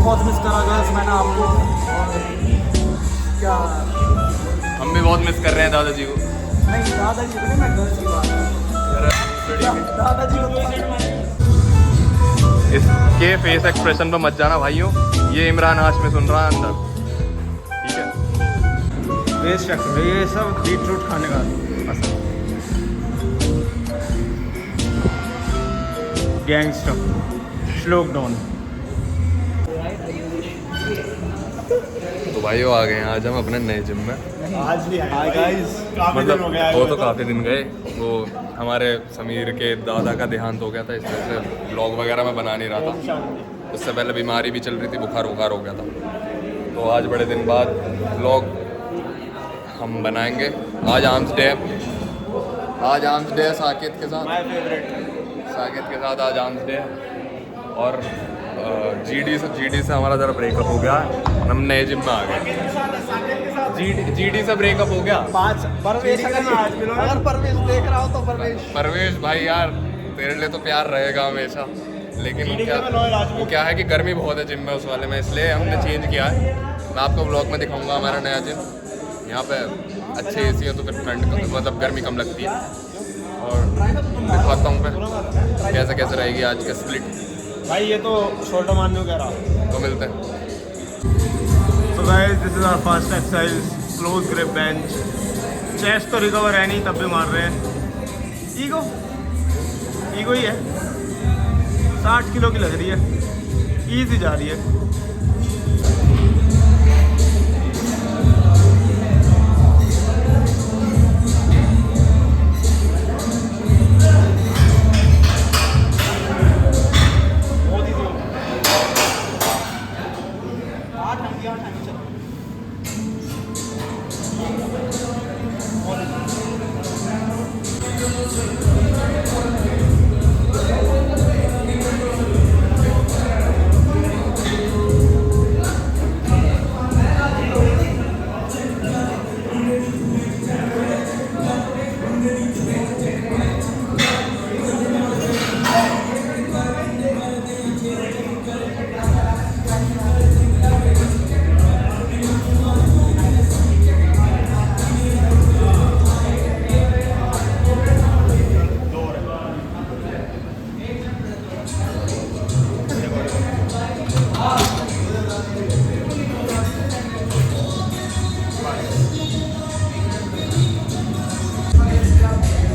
बहुत मिस करा गर्ल्स मैंने आपको। क्या हम भी बहुत मिस कर रहे हैं दादाजी को। नहीं दादाजी को नहीं, मैं गर्ल्स की बात कर रहा हूँ। दादाजी को इसके फेस एक्सप्रेशन पे मत जाना भाइयों, ये इमरान हाशमी सुन रहा है अंदर, ठीक है। बेशक ये सब बीटरूट खाने का पसंद। गैंगस्टर श्लोक डॉन। तो भाइयों आ गए हैं आज हम अपने नए जिम में। आज भी हाय गाइस, मतलब वो तो काफ़ी दिन गए, वो हमारे समीर के दादा का देहांत हो गया था, इस वजह से ब्लॉग वगैरह मैं बना नहीं रहा था। उससे पहले बीमारी भी चल रही थी, बुखार वुखार हो गया था। तो आज बड़े दिन बाद ब्लॉग हम बनाएंगे। आज आर्म्स डे है, आज आर्म्स डे है साकेत के साथ, साकेत के साथ आज आर्म्स डे है। और जीडी से हमारा ज़रा ब्रेकअप हो गया, हम नए जिम में आ गए। जीडी से ब्रेकअप हो गया। परवेश अगर परवेश देख रहा हो तो परवेश भाई यार, तेरे लिए तो प्यार रहेगा हमेशा, लेकिन वो क्या है कि गर्मी बहुत है जिम में, उस वाले में, इसलिए हमने चेंज किया है। मैं आपको ब्लॉग में दिखाऊंगा हमारा नया जिम। यहाँ पे अच्छे एसी है तो फिर ठंड मतलब गर्मी कम लगती है। और दिखाता हूँ मैं कैसे कैसे रहेगी आज का स्प्लिट। भाई ये तो छोटा मानू कह रहा। तो मिलते हैं। So guys, this is our first exercise, close grip bench. Chest तो रिकवर है नहीं, तब भी मार रहे हैं। ईगो ही है, 60 किलो की लग रही है, ईजी जा रही है।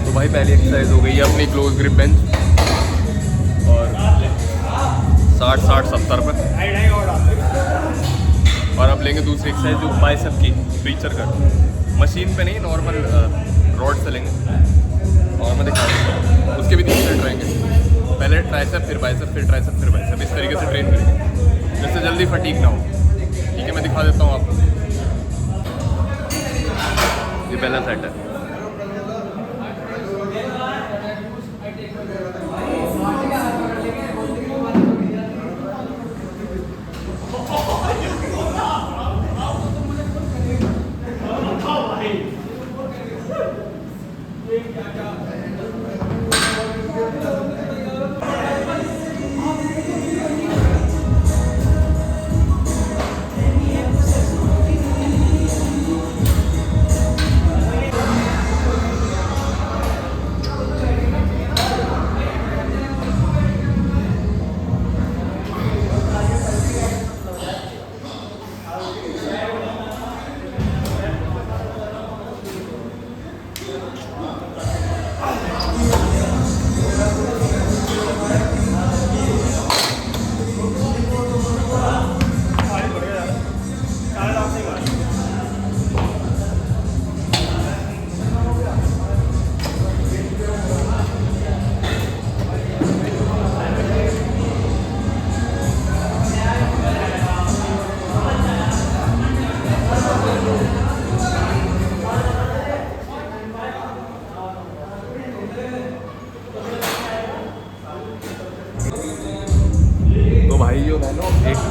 तो भाई पहली एक्सरसाइज हो गई है अपनी क्लोज ग्रिप बेंच, और 60-60-70 पे। और अब लेंगे दूसरी एक्सरसाइज जो बाइसेप की, प्रीचर कट, मशीन पे नहीं, नॉर्मल रॉड से लेंगे। और मैं दिखा दूँगा, उसके भी 3 सेट रहेंगे। पहले ट्राइसेप, फिर बाइसेप, फिर ट्राइसेप, फिर बाइसेप, इस तरीके से ट्रेन करेंगे जिससे जल्दी फटीग ना हो। ठीक है, मैं दिखा देता हूँ आपको। ये पहला सेट है।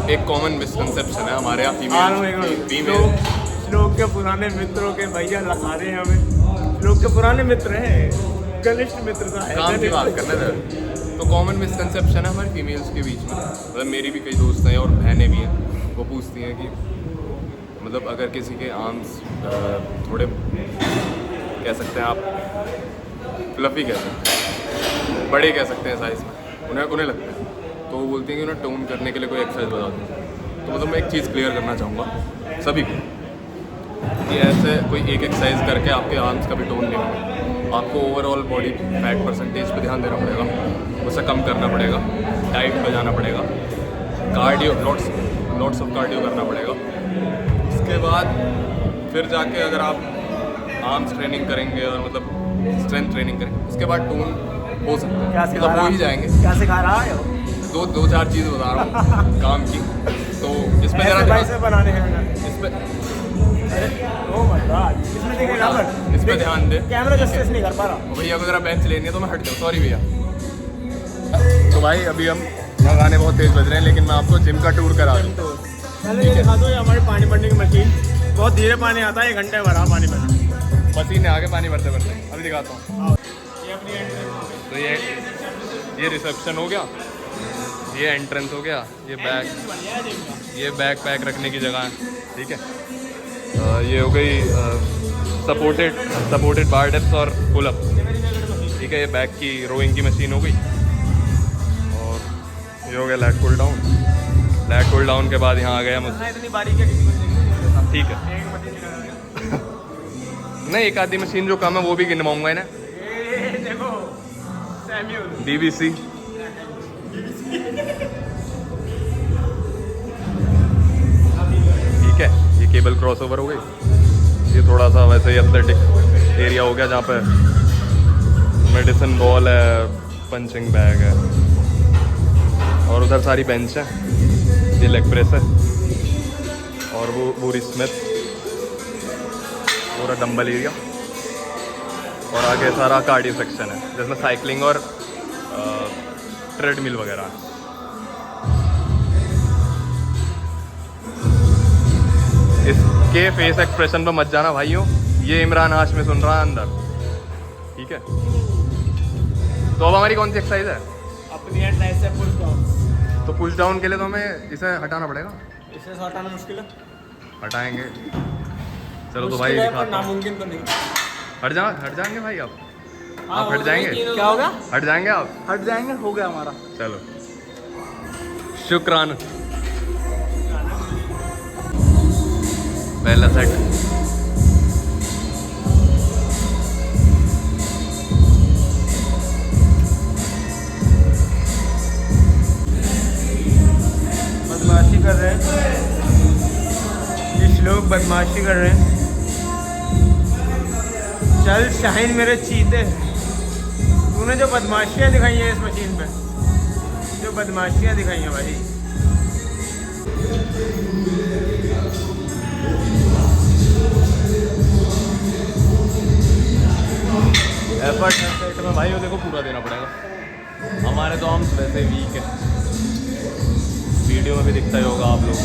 एक कॉमन मिसकंसेप्शन है हमारे यहाँ फीमेल लोग के पुराने मित्रों के भैया लगा रहे हैं हमें। लोग के पुराने मित्र हैं, घनिष्ठ मित्रता है। काम की बात करने दे। तो कॉमन मिसकंसेप्शन है हमारे फीमेल्स के बीच में, मतलब मेरी भी कई दोस्त हैं और बहनें भी हैं, वो पूछती हैं कि मतलब अगर किसी के आर्म्स थोड़े कह सकते हैं आप फ्लफी कह सकते हैं, बड़े कह सकते हैं साइज़ में, उन्हें लगता है, तो वो बोलती हैं कि उन्हें टोन करने के लिए कोई एक्सरसाइज बता दो। तो मतलब मैं एक चीज़ क्लियर करना चाहूँगा सभी को कि ऐसे कोई एक एक्सरसाइज करके आपके आर्म्स का भी टोन नहीं होगा, आपको ओवरऑल बॉडी फैट परसेंटेज पे ध्यान देना पड़ेगा, उसे कम करना पड़ेगा, डाइट पे जाना पड़ेगा, कार्डियो लॉट्स ऑफ कार्डियो करना पड़ेगा। उसके बाद फिर जाके अगर आप आर्म्स ट्रेनिंग करेंगे और मतलब स्ट्रेंथ ट्रेनिंग करेंगे, उसके बाद टोन हो सकता है, मतलब हो ही जाएंगे। क्या सिखा रहा है? दो चार चीज़ बता रहा हूँ काम की, तो इस पे जरा बनाने हैं इस पे ओह माय गॉड, इसमें देखिए रबर, इस पे ध्यान दे। कैमरा जस्टिस नहीं कर पा रहा। भैया को जरा बेंच लेनी है तो मैं हट जाऊँ, सॉरी भैया। तो भाई अभी हम यहाँ गाने बहुत तेज़ बज रहे हैं, लेकिन मैं आपको जिम का टूर करा दूँ। पहले ये दिखा दो, ये हमारी पानी भरने की मशीन, बहुत धीरे पानी आता है, 1 घंटे भरा पानी भरा, मशीन है आगे पानी भरते भरते। अभी दिखाता हूँ। ये अपनी एंट्रेंस, तो ये रिसेप्शन हो गया, ये एंट्रेंस हो गया, ये बैग पैक रखने की जगह है, ठीक है। ये हो गई सपोर्टेड बार डेप्स और पुल अप, ठीक है। ये बैक की रोइंग की मशीन हो गई, और ये हो गया लैट पुल डाउन के बाद यहाँ आ गया मुझे, इतनी बारीक है, ठीक है। नहीं, एक आधी मशीन जो कम है वो भी गिनवाऊंगा इन्हें। देखो सैम्यूल DBC, ठीक है। ये केबल क्रॉसओवर हो गई, ये थोड़ा सा वैसे ही एथलेटिक एरिया हो गया जहाँ पे मेडिसिन बॉल है, पंचिंग बैग है, और उधर सारी बेंच है, ये लेग प्रेस है, और वो पूरी स्मिथ, पूरा डंबल एरिया, और आगे सारा कार्डियो सेक्शन है जिसमें साइकिलिंग और ट्रेडमिल वगैरह है। इसके फेस एक्सप्रेशन पे मत जाना भाइयों, ये इमरान हाशमी सुन रहा है अंदर, ठीक है। तो अब हमारी कौन सी एक्सरसाइज है? अपनी है ट्राइसेप पुश डाउन। तो पुश डाउन के लिए तो हमें इसे हटाना पड़ेगा, इसे हटाना मुश्किल है, हटाएंगे। चलो तो भाई दिखाता हूं। नामुमकिन तो नहीं। हट जाएंगे भाई आप हट जाएंगे। क्या होगा? हट जाएंगे आप? हट जाएंगे, हो गया हमारा। चलो शुक्रान। पहला सेट, बदमाशी कर रहे हैं कुछ लोग, बदमाशी कर रहे हैं। चल शाहीन मेरे चीते, तूने जो बदमाशियाँ दिखाई हैं इस मशीन पे, जो बदमाशियाँ दिखाई हैं भाई, एफर्ट में भाई वो देखो पूरा देना पड़ेगा। हमारे तो आर्म्स वैसे वीक है, वीडियो में भी दिखता ही होगा आप लोग,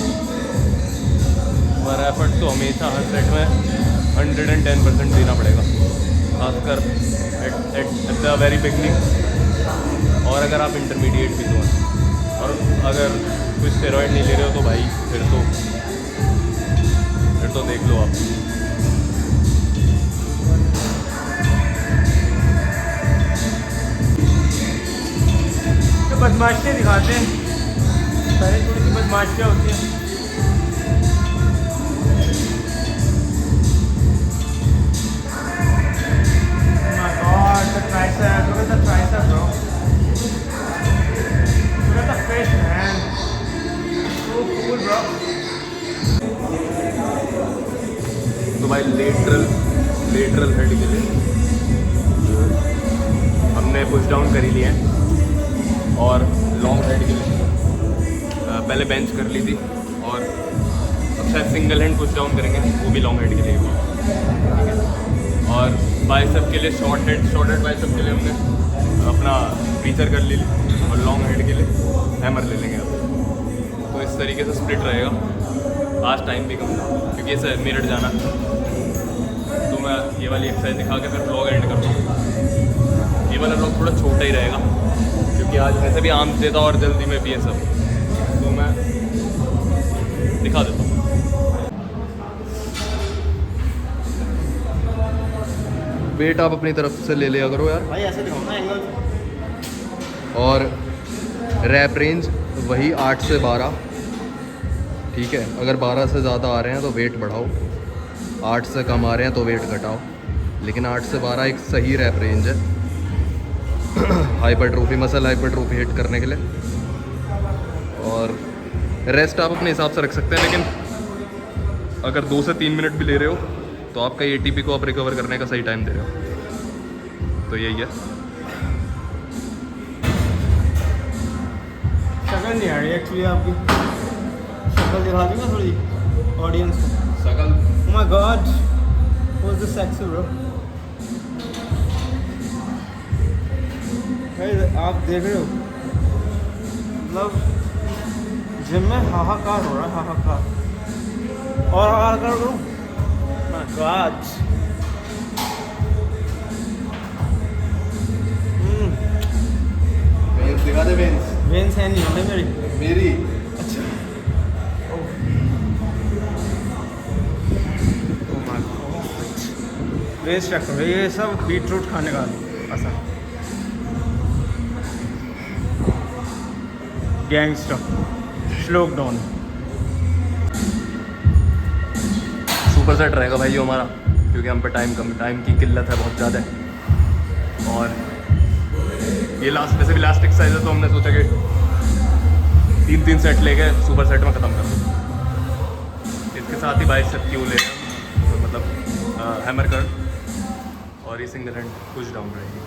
पर एफर्ट तो हमेशा हर सेट में 110% देना पड़ेगा, खासकर एट द वेरी बिगनिंग। और अगर आप इंटरमीडिएट भी तो हैं, और अगर कुछ स्टेरॉइड नहीं ले रहे हो तो भाई फिर तो देख लो आप। तो बदमाशियाँ दिखाते हैं, पहले थोड़ी सी बदमाशियाँ होती हैं। The tricep, look at the tricep, bro. Look at the fish, man. So cool, bro. तो भाई लेटरल हेड के लिए हमने पुश डाउन कर ही लिए हैं, और लॉन्ग हेड के लिए पहले बेंच कर ली थी, और अब शायद सिंगल हैंड पुश डाउन करेंगे, वो भी लॉन्ग हेड के लिए, ठीक है। और बाइसेप के लिए शॉर्ट हेड बाइसेप के लिए हमने अपना फीचर कर ली, और लॉन्ग हेड के लिए हैमर ले लेंगे अब। तो इस तरीके से स्प्लिट रहेगा। आज टाइम भी कम था क्योंकि इसे मेरठ जाना, तो मैं ये वाली एक्सरसाइज दिखा के फिर ब्लॉग एंड कर दूँ। ये वाला ब्लॉग थोड़ा छोटा ही रहेगा क्योंकि आज वैसे भी आम देता और जल्दी में भी है सब, तो मैं दिखा देता हूँ। वेट आप अपनी तरफ से ले लिया करो यार भाई ऐसे दिखाओ ना एंगल। और रैप रेंज वही 8 से 12, ठीक है। अगर 12 से ज़्यादा आ रहे हैं तो वेट बढ़ाओ, 8 से कम आ रहे हैं तो वेट घटाओ, लेकिन 8 से 12 एक सही रैप रेंज है हाइपरट्रोफी, मसल हाइपरट्रोफी हिट करने के लिए। और रेस्ट आप अपने हिसाब से रख सकते हैं, लेकिन अगर 2 से 3 मिनट भी ले रहे हो तो आपका ATP को आप रिकवर करने का सही टाइम दे रहे हो, तो यही है। शक्ल नहीं आ रही एक्चुअली आपकी, शक्ल दिखा दी ना थोड़ी ऑडियंस को। शकल Oh my God, who's this sexy bro? Guys, आप देख रहे हो मतलब जिम में हाहाकार हो रहा है, हाहाकार। और हाहाकार करूँ? My God. वेंस दिखा दे, वेंस वेंस है नहीं होने मेरी। मेरी। अच्छा। वेस्ट चेक करो, ये सब बीटरूट खाने का असर। गैंगस्टर श्लोक डाउन। सुपर सेट रहेगा भाई ये हमारा, क्योंकि हम पे टाइम की किल्लत है बहुत ज़्यादा। और ये लास्ट वैसे भी लास्ट एक्सरसाइज है, तो हमने सोचा कि 3 सेट लेके सुपर सेट में ख़त्म कर दो। इसके साथ ही बाइसेप की वो ले रहे हैं, तो मतलब हैमर कर्ल, और ये सिंगल हैंड पुश डाउन रहेगी।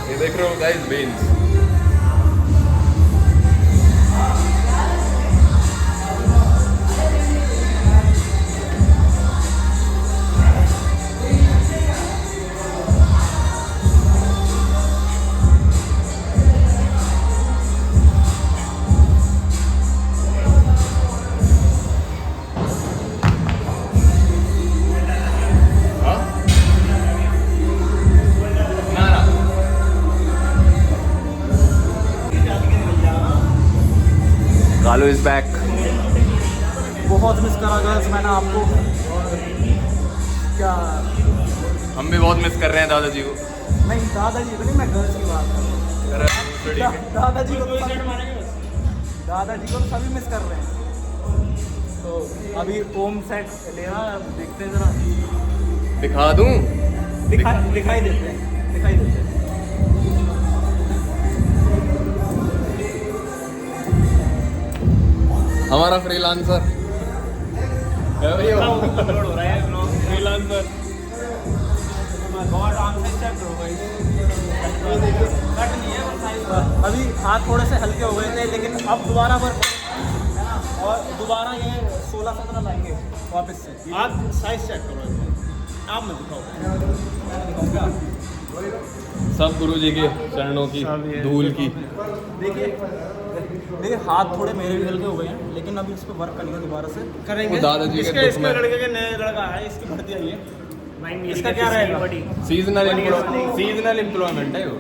ये देख रहे हो guys, veins. Kalu is back. बहुत मिस करा गर्ल्स मैंने आपको। क्या? हम भी बहुत मिस कर रहे हैं दादाजी को। नहीं दादाजी को नहीं, मैं गर्ल्स की बात कर रहा हूँ। दादाजी को सभी मिस कर रहे हैं। तो अभी ओम सेट ले रहा, देखते हैं जरा। दिखा दूं? दिखाई देते हैं। हमारा फ्रीलांसर फ्रीलांसर अभी हाथ थोड़े से हल्के हो गए थे, लेकिन अब दोबारा वर्क है ना, और दोबारा ये 16-17 लाएंगे वापस से। आप साइज चेक करो, आप मैं दिखाओ क्या? सब गुरु जी के चरणों की धूल की। देखिए हाथ थोड़े मेरे भी हल्के हो गए हैं, लेकिन अभी इस पर वर्क करेंगे, दोबारा से करेंगे। दादाजी के इसके लड़के के नए लड़का है, इसकी भर्ती आई है। इसका क्या रहेगा? सीजनल एम्प्लॉयमेंट है वो।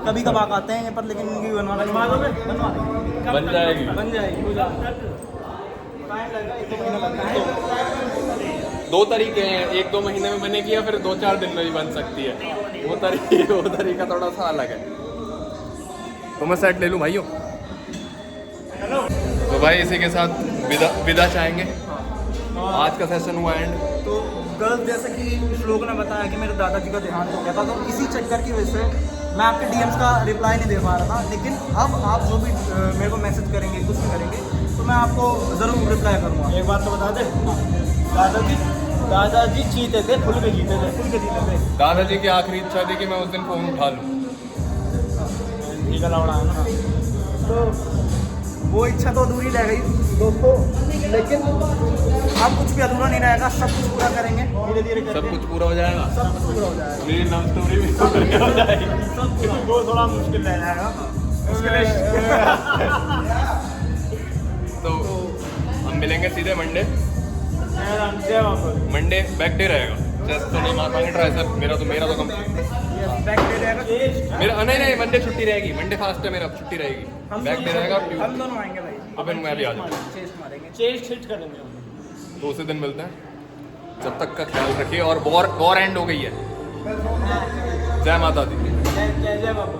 कभी कभार आते हैं पर, लेकिन इनकी बनवा दोगे? बनवा देंगे। बन जाएगी। टाइम लगेगा, 1 महीना लगता है। दो तरीके हैं, 1-2 महीने में बनेगी या फिर 2-4 दिन में भी बन सकती है। वो तरीका थोड़ा सा अलग है। तो मैं सेट ले लूँ भाइयों। तो भाई इसी के साथ विदा चाहेंगे। आज का सेशन हुआ एंड। तो गर्ल्स जैसे कि कुछ लोगों ने बताया कि मेरे दादाजी का देहांत हो गया था, तो इसी चक्कर की वजह से मैं आपके डीएम्स का रिप्लाई नहीं दे पा रहा था। लेकिन अब आप जो भी मेरे को मैसेज करेंगे, कुछ भी करेंगे, तो मैं आपको ज़रूर रिप्लाई करूँगा। एक बात तो बता दे, दादाजी जीते थे, खुल के जीते थे। दादाजी की आखिरी इच्छा थी कि मैं उस दिन फोन उठा लूँ। ठीक है, लौड़ा है ना। तो वो इच्छा तो अधूरी रह गई दोस्तों, लेकिन अब कुछ भी अधूरा नहीं रहेगा, सब कुछ पूरा करेंगे धीरे धीरे करके। सब कुछ पूरा हो जाएगा। सब कुछ पूरा हो जाएगा। मेरी लव स्टोरी भी पूरी हो जाएगी। सब पूरा। वो थोड़ा मुश्किल रह जाएगा। तो हम मिलेंगे सीधे मंडे। मंडे बैक डे रहेगा। चेस्ट तो नहीं मार ट्राइसेप मेरा तो कम। बैक डे रहेगा। मेरा नहीं मंडे छुट्टी रहेगी। मंडे फास्ट है मेरा, छुट्टी रहेगी। बैक डे रहेगा। हम दोनों आएंगे भाई। अब मैं भी आ जाऊँ। चेस्ट मारेंगे। चेस्ट हिट कर देंगे। तो उसी दिन मिलते हैं। जब तक का ख्याल रखिए। और वॉर एंड हो गई है। जय माता दी। जय बाबा।